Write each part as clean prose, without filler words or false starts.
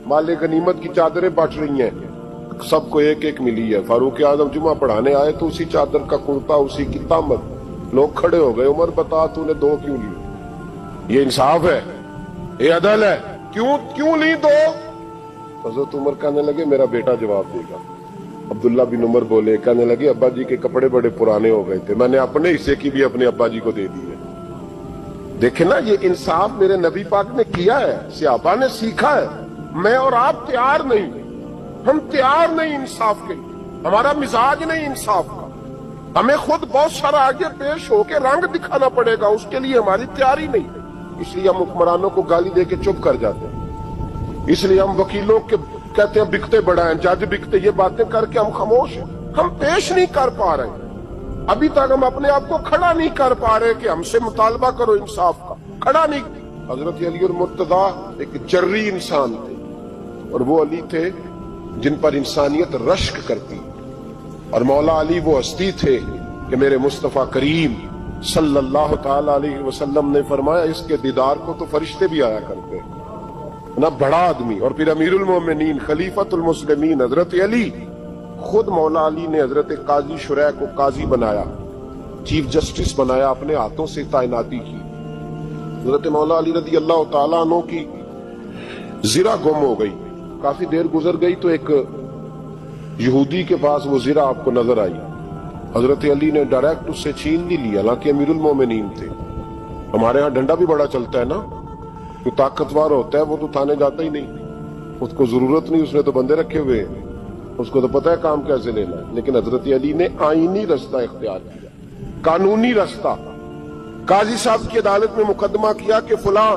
माले गनीमत की चादरें बांट रही हैं, सबको एक एक मिली है। फारूक आजम जुमा पढ़ाने आए तो उसी चादर का कुर्ता, उसी की तामत। लोग खड़े हो गए, उमर बता तूने दो क्यों ली? ये इंसाफ है? ये अदल है? क्यों ली दो? हजरत उमर कहने लगे मेरा बेटा जवाब देगा। अब्दुल्ला बिन उमर बोले, कहने लगे अब्बा जी के कपड़े बड़े पुराने हो गए थे, मैंने अपने हिस्से की भी अपने अब्बा जी को दे दी है। देखे ना, ये इंसाफ मेरे नबी पाक ने किया है, सहाबा ने सीखा है। मैं और आप तैयार नहीं, हम तैयार नहीं इंसाफ के, हमारा मिजाज नहीं इंसाफ का। हमें खुद बहुत सारा आगे पेश होकर रंग दिखाना पड़ेगा, उसके लिए हमारी तैयारी नहीं। इसलिए हम हुक्मरानों को गाली देके चुप कर जाते हैं, इसलिए हम वकीलों के कहते हैं बिकते बड़ा है, जज बिकते, ये बातें करके हम खामोश हैं। हम पेश नहीं कर पा रहे, अभी तक हम अपने आप को खड़ा नहीं कर पा रहे कि हमसे मुतालबा करो इंसाफ का, खड़ा नहीं। हजरत अली और मुर्तजा एक जर्री इंसान थे, और वो अली थे जिन पर इंसानियत रश्क करती, और मौला अली वो हस्ती थे कि मेरे मुस्तफा करीम सल्लल्लाहु ताला अलैहि वसल्लम ने फरमाया इसके दीदार को तो फरिश्ते भी आया करते ना, बड़ा आदमी। और फिर अमीरुल मोमिनीन खलीफतुल मुस्लिमीन हजरत अली, खुद मौला अली ने हजरत काजी शुरै को काजी बनाया, चीफ जस्टिस बनाया, अपने हाथों से तैनाती की। हजरत मौला अली रदी अल्लाह तआला अन्हु की जिरा गुम हो गई, काफी देर गुजर गई तो एक यहूदी के पास वो जिरा आपको नजर आई। हजरत अली ने डायरेक्ट उससे छीन नहीं लिया, हालांकि अमीरुल मोमिनीन थे। हमारे यहाँ डंडा भी बड़ा चलता है ना, जो ताकतवर होता है वो तो थाने जाता ही नहीं, उसको जरूरत नहीं, उसने तो बंदे रखे हुए हैं, उसको तो पता है काम कैसे लेना है। लेकिन हजरत अली ने आईनी रास्ता इख्तियार किया, कानूनी रास्ता। काजी साहब की अदालत में मुकदमा किया कि फलां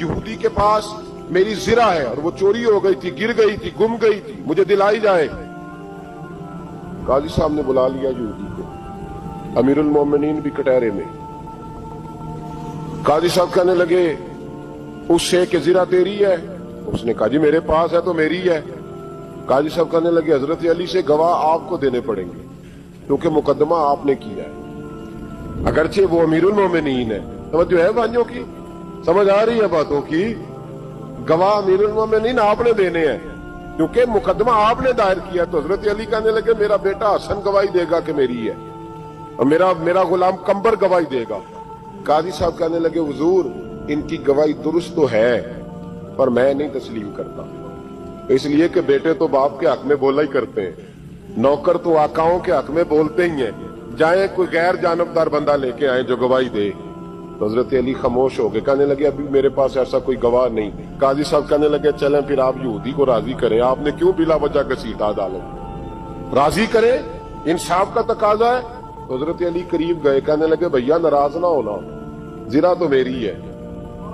यहूदी के पास मेरी जिरा है और वो चोरी हो गई थी, गिर गई थी, गुम गई थी, मुझे दिलाई जाए। काजी साहब ने बुला लिया यहूदी को, अमीरुल मोमिनीन भी कटहरे में। काजी साहब कहने लगे उससे कि जिरा तेरी है? उसने कहा जी मेरे पास है तो मेरी है। काजी साहब कहने लगे हजरत अली से गवाह आपको देने पड़ेंगे, क्योंकि मुकदमा आपने किया है, अगरचे वो अमीरुल मोमिनीन है। समझ जो है भाइयों की, समझ आ रही है बातों की? गवाह अमीरुल मोमिनीन आपने देने हैं, क्योंकि मुकदमा आपने दायर किया। तो हजरत अली कहने लगे मेरा बेटा हसन गवाही देगा कि मेरी है, और मेरा गुलाम कंबर गवाही देगा। काजी साहब कहने लगे हुजूर इनकी गवाही दुरुस्त तो है, पर मैं नहीं तस्लीम करता, इसलिए कि बेटे तो बाप के हक में बोला ही करते हैं, नौकर तो आकाओं के हक में बोलते ही हैं। जाए कोई गैर जानबदार बंदा लेके आए जो गवाही दे। तो हजरत अली खामोश हो गए, कहने लगे अभी मेरे पास ऐसा कोई गवाह नहीं। काजी साहब कहने लगे चलें फिर आप यहूदी को राजी करें, आपने क्यों बिला वजह घसीटा अदालत, राजी करें, इंसाफ का तकाजा है। तो हजरत अली करीब गए, कहने लगे भैया नाराज ना होना, जिरा तो मेरी है,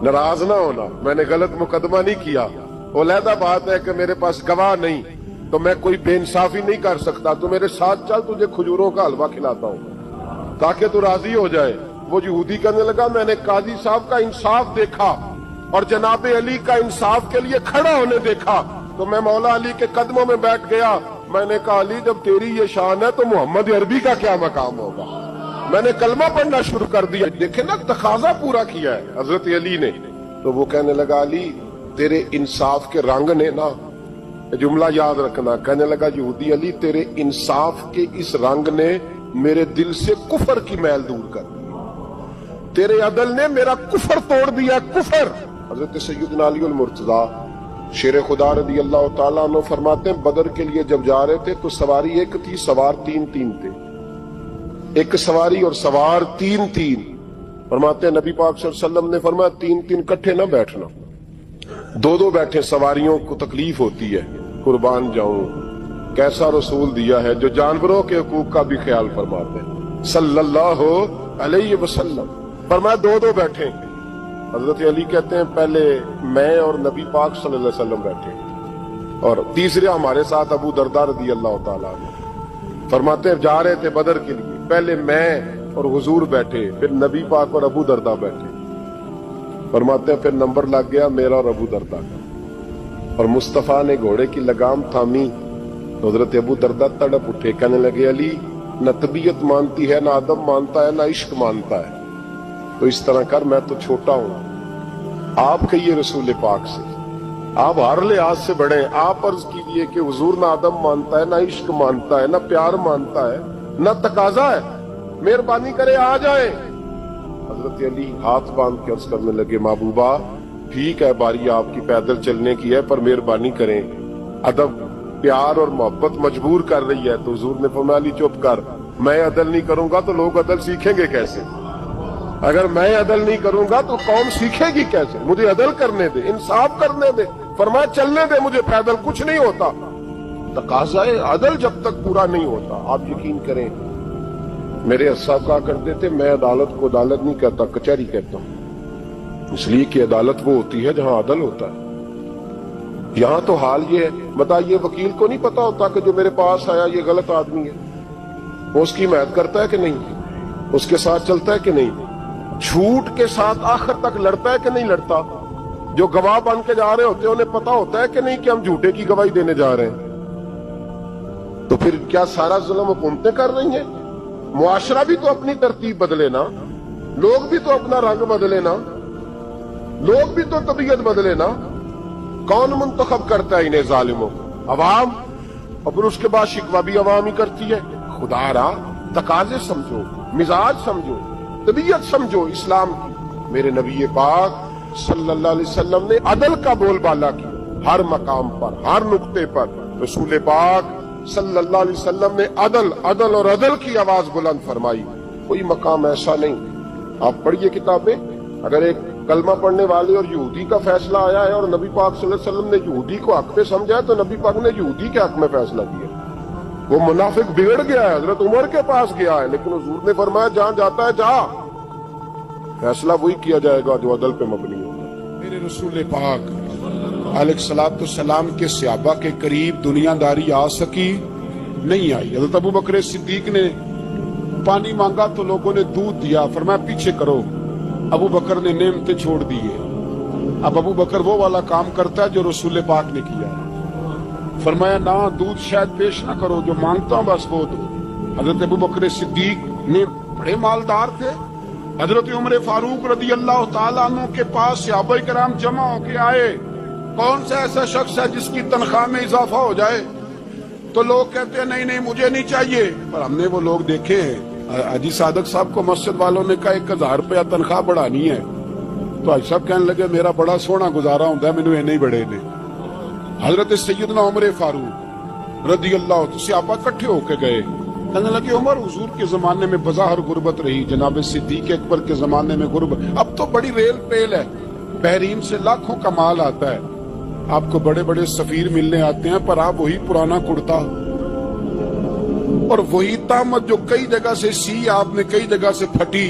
नाराज ना होना, मैंने गलत मुकदमा नहीं किया। वो लहदा बात है कि मेरे पास गवाह नहीं तो मैं कोई बेइंसाफी नहीं कर सकता, तो मेरे साथ चल, तुझे खजूरों का हलवा खिलाता हूं ताकि तू राजी हो जाए। वो यहूदी कहने लगा मैंने काजी साहब का इंसाफ देखा और जनाब अली का इंसाफ के लिए खड़ा होने देखा, तो मैं मौला अली के कदमों में बैठ गया। मैंने कहा अली जब तेरी ये शान है तो मोहम्मद अरबी का क्या मकाम होगा। मैंने कलमा पढ़ना शुरू कर दिया। देखे ना, तकाजा पूरा किया है हजरत अली ने। तो वो कहने लगा अली तेरे इंसाफ के रंग ने ना, जुमला याद रखना, कहने लगा यहूदी अली तेरे इंसाफ के इस रंग ने मेरे दिल से कुफर की मैल दूर कर दी, तेरे अदल ने मेरा कुफर तोड़ दिया, कुफर। हजरत सैयदना अली अल मुर्तजा शेर खुदा रदी अल्लाह तआला अन्हु फरमाते हैं बदर के लिए जब जा रहे थे तो सवारी एक थी, सवार तीन थे, एक सवारी और सवार तीन। फरमाते हैं नबी पाक सल्लल्लाहु अलैहि वसल्लम ने फरमाया तीन इकट्ठे ना बैठना, दो बैठे, सवारियों को तकलीफ होती है। कुर्बान जाऊं, कैसा रसूल दिया है जो जानवरों के हकूक का भी ख्याल फरमाते हैं सल्लल्लाहु अलैहि वसल्लम। फरमाया दो बैठे। हजरत अली कहते हैं पहले मैं और नबी पाक सल्लल्लाहु अलैहि वसल्लम बैठे, और तीसरे हमारे साथ अबू दरदा रज़ी अल्लाह तआला अन्हु। फरमाते हैं जा रहे थे बदर के लिए, पहले मैं और हुजूर बैठे, फिर नबी पाक और अबू दरदा बैठे। फरमाते हैं फिर नंबर लग गया मेरा और अबू दरदा का, और मुस्तफा ने घोड़े की लगाम थामी तो हजरत अबू दरदा तड़प उठे, कहने लगे अली न तबीयत मानती है, ना अदब मानता है, ना इश्क मानता है, तो इस तरह कर, मैं तो छोटा हूं, आप कहिए रसूल पाक से آپ ہر لحاظ سے بڑھیں. آپ عرض کیجئے کہ حضور نہ ادب مانتا ہے، نہ عشق مانتا ہے، نہ پیار مانتا ہے، نہ تقاضا ہے. مہربانی کرے آ جائیں. حضرت علی ہاتھ باندھ کے عرض کرنے لگے محبوبہ ٹھیک ہے باری آپ کی پیدل چلنے کی ہے، پر مہربانی کریں، ادب پیار اور محبت مجبور کر رہی ہے. تو حضور نے فرمایا علی چپ کر، میں عدل نہیں کروں گا تو لوگ عدل سیکھیں گے کیسے؟ اگر میں عدل نہیں کروں گا تو قوم سیکھے گی کیسے؟ مجھے عدل کرنے دے، انصاف کرنے دے. فرمایا چلنے دے مجھے پیدل، کچھ نہیں ہوتا. تقاضا عدل جب تک پورا نہیں ہوتا. آپ یقین کریں میرے صاحب کہا کرتے تھے میں عدالت کو عدالت نہیں کہتا، کچہری کہتا ہوں، اس لیے کہ عدالت وہ ہوتی ہے جہاں عدل ہوتا ہے. یہاں تو حال یہ ہے، بتائیے وکیل کو نہیں پتا ہوتا کہ جو میرے پاس آیا یہ غلط آدمی ہے، وہ اس کی حمایت کرتا ہے کہ نہیں، اس کے ساتھ چلتا ہے کہ نہیں، جھوٹ کے ساتھ آخر تک لڑتا ہے کہ نہیں لڑتا. جو گواہ بن کے جا رہے ہوتے ہیں انہیں پتا ہوتا ہے کہ نہیں کہ ہم جھوٹے کی گواہی دینے جا رہے ہیں. تو پھر کیا سارا ظلم حکومتیں کر رہی ہیں؟ معاشرہ بھی تو اپنی ترتیب بدلے نا، لوگ بھی تو اپنا رنگ بدلے نا، لوگ بھی تو طبیعت بدلے نا. کون منتخب کرتا ہے انہیں ظالموں کو؟ عوام. اور پھر اس کے بعد شکوہ بھی عوام ہی کرتی ہے. خدا را تقاضے سمجھو، مزاج سمجھو، طبیعت سمجھو اسلام کی. میرے نبی پاک صلی اللہ علیہ وسلم نے عدل کا بول بالا کیا ہر مقام پر، ہر نقطے پر. رسول پاک صلی اللہ علیہ وسلم نے عدل عدل اور عدل کی آواز بلند فرمائی. کوئی مقام ایسا نہیں. آپ پڑھیے کتابیں، اگر ایک کلمہ پڑھنے والے اور یہودی کا فیصلہ آیا ہے اور نبی پاک صلی اللہ علیہ وسلم نے یہودی کو حق پہ سمجھا ہے تو نبی پاک نے یہودی کے حق میں فیصلہ کیا. وہ منافق بگڑ گیا ہے، حضرت عمر کے پاس گیا ہے، لیکن حضور نے فرمایا جہاں جاتا ہے جا، فیصلہ وہی کیا جائے گا جو عدل پہ مبنی ہوگا. میرے رسول پاک علیہ الصلوۃ والسلام کے صحابہ کے قریب دنیا داری آ سکی نہیں آئی. حضرت ابو بکر صدیق نے پانی مانگا تو لوگوں نے دودھ دیا، فرمایا پیچھے کرو. ابو بکر نے نعمتیں چھوڑ دی ہے. اب ابو بکر وہ والا کام کرتا ہے جو رسول پاک نے کیا. فرمایا نہ دودھ شاید پیش نہ کرو، جو مانگتا ہوں بس وہ دو. حضرت ابو بکر صدیق نے بڑے مالدار تھے. حضرت عمر فاروق رضی اللہ تعالیٰ عنہ کے پاس صحابہ کرام جمع ہو کے آئے. کون سا ایسا شخص ہے جس کی تنخواہ میں اضافہ ہو جائے؟ تو لوگ کہتے ہیں نہیں نہیں مجھے نہیں چاہیے. پر ہم نے وہ لوگ دیکھے ہیں. حاجی صادق صاحب کو مسجد والوں نے کہا 1000 روپیہ تنخواہ بڑھانی ہے تو حاجی صاحب کہنے لگے میرا بڑا سونا گزارا ہوتا ہے، مینوں نہیں بڑے نے. حضرت سیدنا عمر فاروق رضی اللہ عنہ صحابہ اکٹھے ہو کے گئے. کہنے لگے عمر حضور کے زمانے میں بظاہر غربت رہی، جناب صدیق اکبر کے زمانے میں غربت، اب تو بڑی ریل پیل ہے، بحرین سے لاکھوں کا مال آتا ہے، آپ کو بڑے بڑے سفیر ملنے آتے ہیں، پر آپ وہی پرانا کرتا اور وہی تامت جو کئی جگہ سے سی آپ نے کئی جگہ سے پھٹی.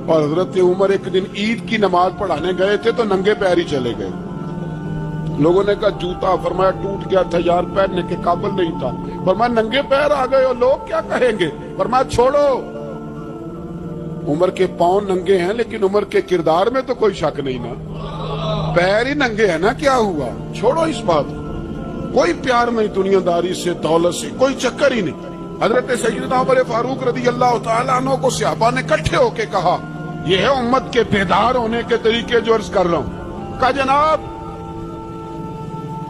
اور حضرت عمر ایک دن عید کی نماز پڑھانے گئے تھے تو ننگے پیر ہی چلے گئے. لوگوں نے کہا جوتا، فرمایا ٹوٹ گیا تھا یار، پہننے کے قابل نہیں تھا. فرمایا ننگے پیر آ گئے اور لوگ کیا کہیں گے؟ فرمایا چھوڑو. عمر کے پاؤں ننگے ہیں لیکن عمر کے کردار میں تو کوئی شک نہیں نا، پیر ہی ننگے ہیں نا، کیا ہوا؟ چھوڑو اس بات کو. کوئی پیار نہیں دنیا داری سے، دولت سے کوئی چکر ہی نہیں. حضرت سیدنا عمر فاروق رضی اللہ تعالیٰ عنہ کو صحابہ نے اکٹھے ہو کے کہا یہ ہے امت کے بیدار ہونے کے طریقے جو عرض کر رہا ہوں. کہا جناب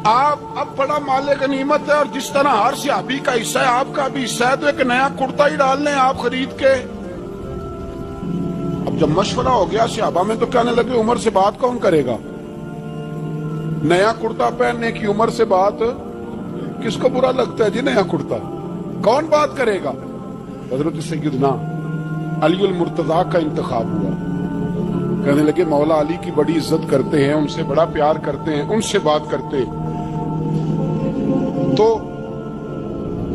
آپ اب بڑا مال غنیمت ہے اور جس طرح ہر صحابی کا حصہ ہے آپ کا بھی حصہ ہے، تو ایک نیا کرتا ہی ڈال لیں آپ خرید کے. اب جب مشورہ ہو گیا صحابہ میں تو کہنے لگے عمر سے بات کون کرے گا؟ نیا کرتا پہننے کی عمر سے بات کس کو برا لگتا ہے جی؟ نیا کرتا کون بات کرے گا؟ حضرت سیدنا علی المرتضیٰ کا انتخاب ہوا. کہنے لگے مولا علی کی بڑی عزت کرتے ہیں، ان سے بڑا پیار کرتے ہیں، ان سے بات کرتے. تو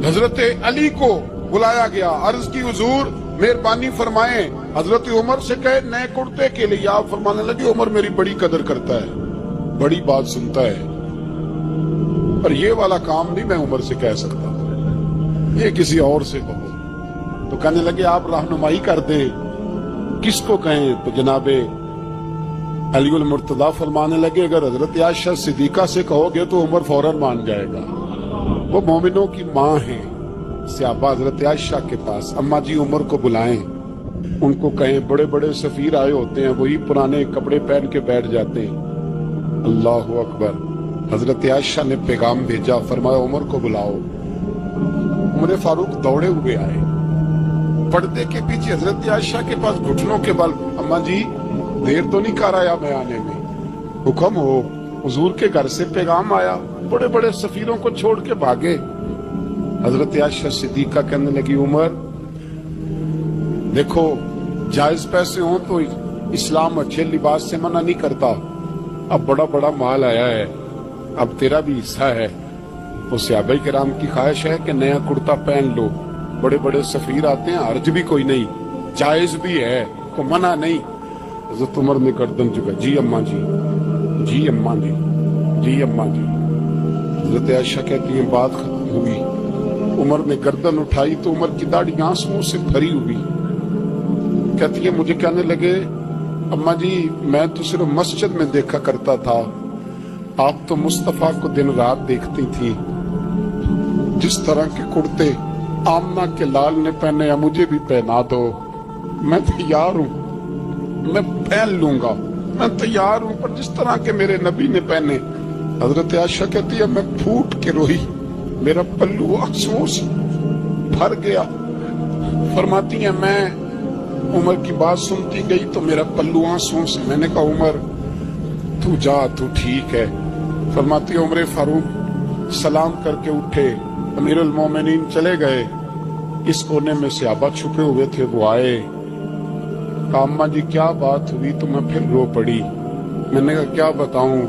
حضرت علی کو بلایا گیا، عرض کی حضور مہربانی فرمائیں. حضرت عمر سے کہے نئے کرتے کے لیے. آپ فرمانے لگے عمر میری بڑی قدر کرتا ہے، بڑی بات سنتا ہے، پر یہ والا کام نہیں میں عمر سے کہہ سکتا، یہ کسی اور سے کہو. تو کہنے لگے آپ رہنمائی کر دیں کس کو کہیں. تو جناب علی المرتضیٰ فرمانے لگے اگر حضرت عائشہ صدیقہ سے کہو گے تو عمر فوراً مان جائے گا، وہ مومنوں کی ماں ہیں. صحابہ حضرت عائشہ کے پاس اماں جی عمر کو بلائیں، ان کو کہیں بڑے بڑے سفیر آئے ہوتے ہیں وہی پرانے کپڑے پہن کے بیٹھ جاتے ہیں. اللہ اکبر. हजरत आयशा ने पैगाम भेजा, फरमाया उमर को बुलाओ। उमर फारूक दौड़े हुए आए, पर्दे के पीछे हजरत आयशा के पास घुटनों के बल, अम्मा जी देर तो नहीं कर आया मैं आने में, हुक्म हो, हुजूर के घर से पैगाम आया, बड़े बड़े सफीरों को छोड़ के भागे। हजरत आयशा सिद्दीका कहने लगी, उमर देखो जायज पैसे हो तो इस्लाम अच्छे लिबास से मना नहीं करता, अब बड़ा बड़ा माल आया है, अब तेरा भी हिस्सा है, तो सहाबा किराम की ख्वाहिश है कि नया कुर्ता पहन लो, बड़े बड़े सफीर आते हैं, हर्ज भी कोई नहीं, जायज भी है, तो मना नहीं। हजरत उमर ने गर्दन झुका, जी अम्मा जी, जी अम्मा जी, जी अम्मा जी। हजरत आयशा कहती है बात खत्म हुई, उमर ने गर्दन उठाई तो उमर की दाढ़ी आंसुओं से भरी हुई। कहती है मुझे कहने लगे, अम्मा जी मैं तो सिर्फ मस्जिद में देखा करता था, आप तो मुस्तफा को दिन रात देखती थी, जिस तरह के कुर्ते आमना के लाल ने पहने या मुझे भी पहना दो, मैं तैयार हूँ, मैं पहन लूंगा, मैं तैयार हूँ, पर जिस तरह के मेरे नबी ने पहने। हजरत आयशा कहती है मैं फूट के रोई, मेरा पल्लू आंसुओं से भर गया। फरमाती है मैं उमर की बात सुनती गई तो मेरा पल्लू आंसुओं से, मैंने कहा उमर तू जा, तू ठीक है। फरमाती है उमर फारूक सलाम करके उठे, अमीरुल मोमिनीन चले गए, इस कोने में सहाबा छुपे हुए थे, वो आए, कहा अम्मा जी क्या बात हुई, तो मैं फिर रो पड़ी। मैंने कहा क्या बताऊं,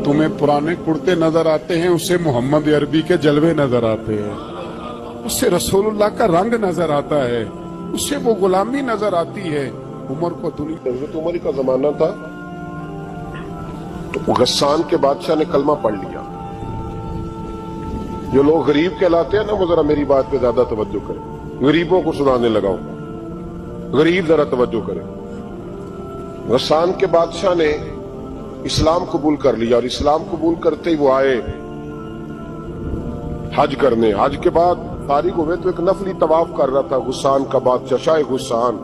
तुम्हें पुराने कुर्ते नजर आते हैं, उसे मोहम्मद अरबी के जलवे नजर आते हैं, उससे रसूलुल्लाह का रंग नजर आता है, उससे वो गुलामी नजर आती है। उमर को दुनिया, हजरत उमर का जमाना था, तो गस्सान के बादशाह ने कलमा पढ़ लिया। जो लोग गरीब कहलाते हैं ना, वो जरा मेरी बात पे ज्यादा तवज्जो करें, गरीबों को सुनाने लगाओ, गरीब जरा तवज्जो करें। गस्सान के बादशाह ने इस्लाम कबूल कर लिया, और इस्लाम कबूल करते ही वो आए हज करने। हज के बाद फारिग हुए तो एक नफली तवाफ कर रहा था गुस्सान का बादशाह, शाह गुस्सान।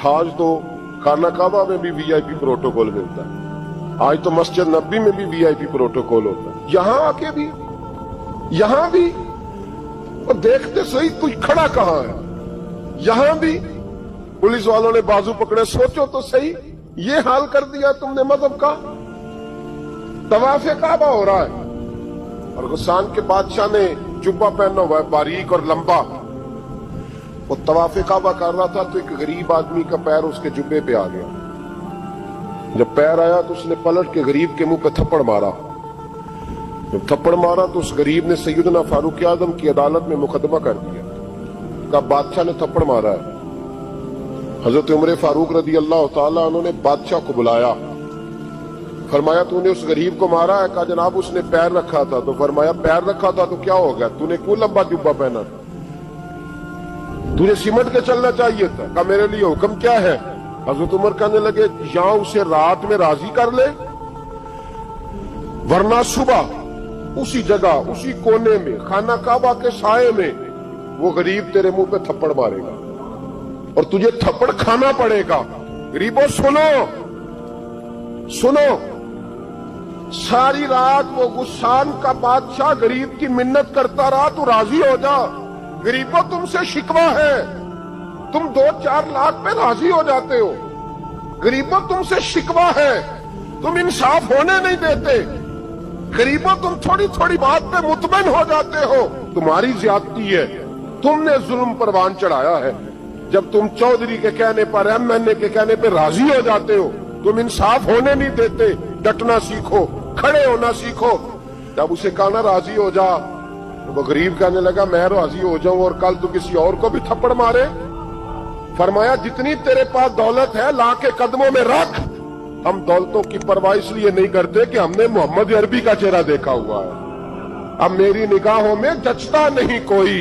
आज तो खाना काबा में भी वीआईपी प्रोटोकॉल मिलता है, आज तो मस्जिद नबी में भी वीआईपी प्रोटोकॉल होता है, यहां आके भी, यहां भी, और देखते सही तू खड़ा कहां है, यहां भी पुलिस वालों ने बाजू पकड़े, सोचो तो सही, ये हाल कर दिया तुमने मजहब का। तवाफे काबा हो रहा है, और गुस्सान के बादशाह ने जुब्बा पहना हुआ है बारीक और लंबा, वो तवाफे काबा कर रहा था तो एक गरीब आदमी का पैर उसके जुब्बे पे आ गया। जब पैर आया तो उसने पलट के गरीब के मुंह पे थप्पड़ मारा। जब थप्पड़ मारा तो उस गरीब ने सैयदना फारूक आजम की अदालत में मुकदमा कर दिया, कहा बादशाह ने थप्पड़ मारा है। हजरत उमर फारूक रदी अल्लाह ताला उन्होंने बादशाह को बुलाया, फरमाया तूने उस गरीब को मारा है? कहा जनाब उसने पैर रखा था। तो फरमाया पैर रखा था तो क्या हो गया, तूने क्यों लंबा जुब्बा पहना था, तुझे सिमट के चलना चाहिए था। कहा मेरे लिए हुक्म क्या है? हजरत उमर कहने लगे या उसे रात में राजी कर ले, वरना सुबह उसी जगह उसी कोने में खाना काबा के साए में वो गरीब तेरे मुंह पे थप्पड़ मारेगा और तुझे थप्पड़ खाना पड़ेगा। गरीबों सुनो सुनो, सारी रात वो गुस्सान का बादशाह गरीब की मिन्नत करता रहा, तू राजी हो जा। गरीबों तुमसे शिकवा है, तुम 2-4 लाख पे राजी हो जाते हो। गरीबों तुमसे शिकवा है, तुम इंसाफ होने नहीं देते। गरीबों तुम थोड़ी थोड़ी बात पे मुतमइन हो जाते हो, तुम्हारी ज्यादती है, तुमने जुल्म परवान चढ़ाया है। जब तुम चौधरी के कहने पर, एमएनए के कहने पे राजी हो जाते हो, तुम इंसाफ होने नहीं देते। डटना सीखो, खड़े होना सीखो। जब उसे कहा ना राजी हो जा, तो वो गरीब कहने लगा मैं राजी हो जाऊं और कल तू किसी और को भी थप्पड़ मारे। फरमाया जितनी तेरे पास दौलत है ला के कदमों में रख। हम दौलतों की परवाह इसलिए नहीं करते कि हमने मोहम्मद अरबी का चेहरा देखा हुआ है, अब मेरी निगाहों में जचता नहीं कोई,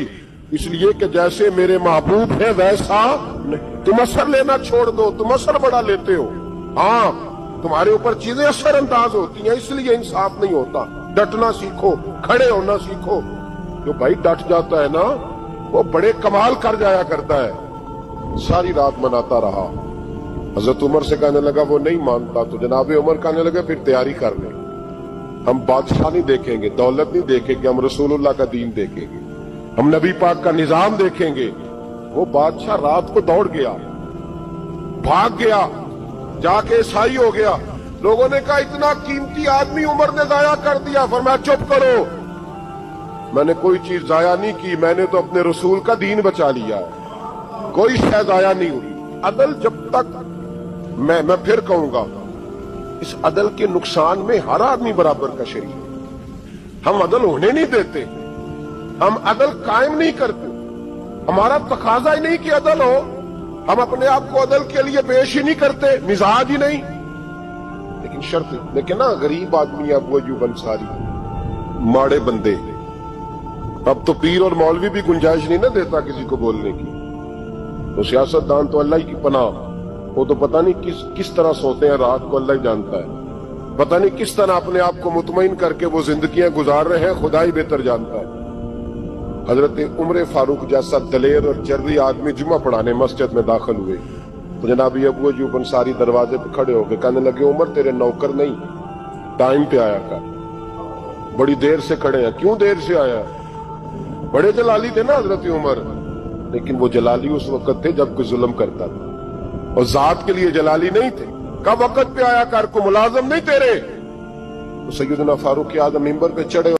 इसलिए कि जैसे मेरे महबूब है वैसा नहीं। तुम असर लेना छोड़ दो, तुम असर बड़ा लेते हो। हाँ, तुम्हारे ऊपर चीजें असर अंदाज होती हैं, इसलिए इंसाफ नहीं होता। डटना सीखो, खड़े होना सीखो। जो भाई डट जाता है ना, वो बड़े कमाल कर जाया करता है। सारी रात मनाता रहा। हजरत उमर से कहने लगा वो नहीं मानता, तो जनाब उमर कहने लगे फिर तैयारी कर ले, ہم بادشاہ نہیں دیکھیں گے, دولت نہیں دیکھیں گے, ہم رسول اللہ کا دین دیکھیں گے, ہم نبی پاک کا نظام دیکھیں گے. وہ بادشاہ رات کو دوڑ گیا, بھاگ گیا, جا کے عیسائی ہو گیا. لوگوں نے کہا اتنا قیمتی آدمی عمر نے ضائع کر دیا. فرمایا چپ کرو, میں نے کوئی چیز ضائع نہیں کی, میں نے تو اپنے رسول کا دین بچا لیا ہے, کوئی شے ضائع نہیں ہوئی. عدل جب تک, میں پھر کہوں گا, اس عدل کے نقصان میں ہر آدمی برابر کا شریک ہے. ہم عدل ہونے نہیں دیتے, ہم عدل قائم نہیں کرتے. ہمارا تقاضا ہی نہیں کہ عدل ہو, ہم اپنے آپ کو عدل کے لیے پیش ہی نہیں کرتے, مزاج ہی نہیں. لیکن شرط لیکن نا, غریب آدمی ابو ایوب انصاری, ماڑے بندے, اب تو پیر اور مولوی بھی گنجائش نہیں نہ دیتا کسی کو بولنے کی. تو سیاست دان تو اللہ ہی کی پناہ, وہ تو پتہ نہیں کس طرح سوتے ہیں رات کو, اللہ ہی جانتا ہے. پتہ نہیں کس طرح اپنے آپ کو مطمئن کر کے وہ زندگیاں گزار رہے ہیں, خدا ہی بہتر جانتا ہے. حضرت عمر فاروق جیسا دلیر اور جرری آدمی جمعہ پڑھانے مسجد میں داخل ہوئے تو جناب ابو ایوب انصاری دروازے پہ کھڑے ہو گئے, کہنے لگے عمر تیرے نوکر نہیں, ٹائم پہ آیا کر, بڑی دیر سے کھڑے ہیں. کیوں دیر سے آیا؟ بڑے جلالی تھے نا حضرت عمر, لیکن وہ جلالی اس وقت تھے جب کوئی ظلم کرتا تھا, اور ذات کے لیے جلالی نہیں تھے. کب وقت پہ آیا کر, کو ملازم نہیں تیرے. تو سیدنا فاروق اعظم منبر پہ چڑھے